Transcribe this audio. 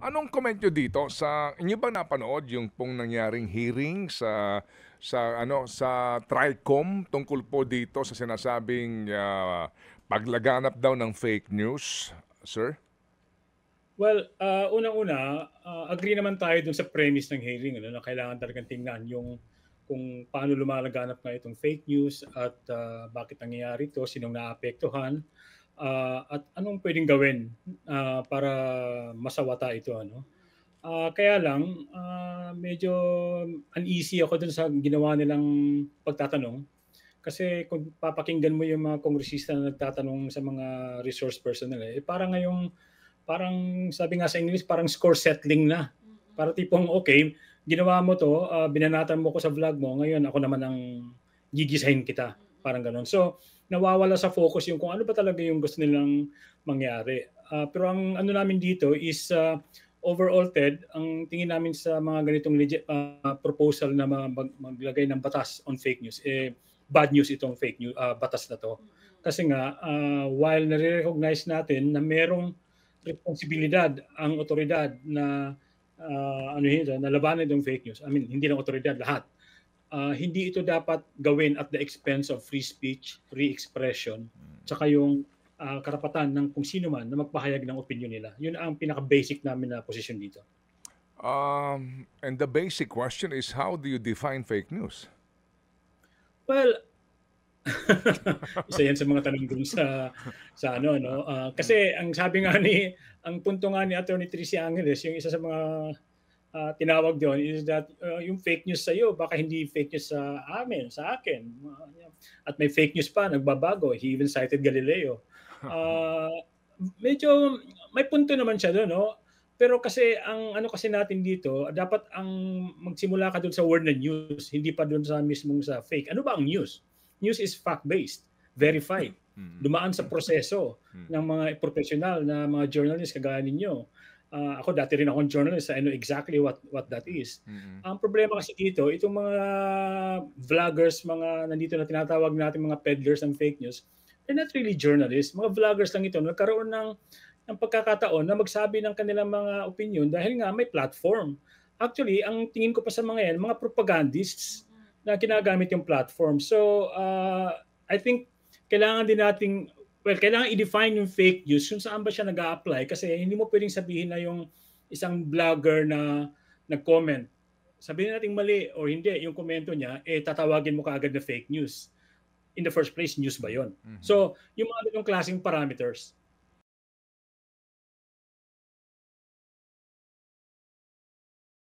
Anong comment niyo dito sa inyo bang napanood yung pong nangyaring hearing sa TRICOM tungkol po dito sa sinasabing, paglaganap daw ng fake news, sir? Well, unang-una, agree naman tayo dun sa premise ng hearing ano, na kailangan talagang tingnan yung kung paano lumalaganap nga itong fake news at bakit nangyayari ito, sinong naapektuhan, at anong pwedeng gawin para masawata ito ano. Kaya lang medyo uneasy ako dun sa ginawa nilang pagtatanong kasi kung papakinggan mo yung mga kongresista na nagtatanong sa mga resource personnel parang ngayong parang sabi nga sa English, parang score settling na. Para tipong, okay, ginawa mo to, binanatan mo ko sa vlog mo, ngayon ako naman ang gigisahin kita. Parang ganun. So, nawawala sa focus yung kung ano ba talaga yung gusto nilang mangyari. Pero ang ano namin dito is overall, Ted, ang tingin namin sa mga ganitong legit, proposal na maglagay ng batas on fake news, bad news itong fake news, batas na to. Kasi nga, while nare-recognize natin na merong responsibilidad ang otoridad na ano ito, na labanan itong fake news. I mean, hindi lang otoridad, lahat. Hindi ito dapat gawin at the expense of free speech, free expression, tsaka yung karapatan ng kung sino man na magpahayag ng opinion nila. Yun ang pinaka-basic namin na posisyon dito. And the basic question is, how do you define fake news? Well, isa yan sa mga tanong dun sa ano no kasi ang sabi nga ni ang punto nga ni Attorney Tricia Angeles yung isa sa mga tinawag doon is that yung fake news sa iyo baka hindi fake news sa amin, sa akin. At may fake news pa, nagbabago. He even cited Galileo. Uh, Medyo may punto naman siya doon, no? Pero kasi ang ano kasi natin dito, dapat ang magsimula ka doon sa word na news, hindi pa doon sa mismong sa fake. Ano ba ang news? News is fact-based, verified, dumaan sa proseso ng mga professional na mga journalists kagaya ninyo. Ako dati rin akong journalist, I know exactly what that is. Ang problema kasi dito, itong mga vloggers, mga nandito na tinatawag natin mga peddlers ng fake news, they're not really journalists. Mga vloggers lang ito. Nagkaroon ng pagkakataon na magsabi ng kanilang mga opinion dahil nga may platform. Actually, ang tingin ko pa sa mga yan, mga propagandists na ginagamit yung platform. So, I think kailangan din nating kailangan i-define yung fake news kung saan ba siya nag-a-apply kasi hindi mo pwedeng sabihin na yung isang vlogger na nag-comment, sabihin natin mali o hindi, yung komento niya, tatawagin mo kaagad na fake news. In the first place, news ba yon? So, yung mga ganong klaseng parameters,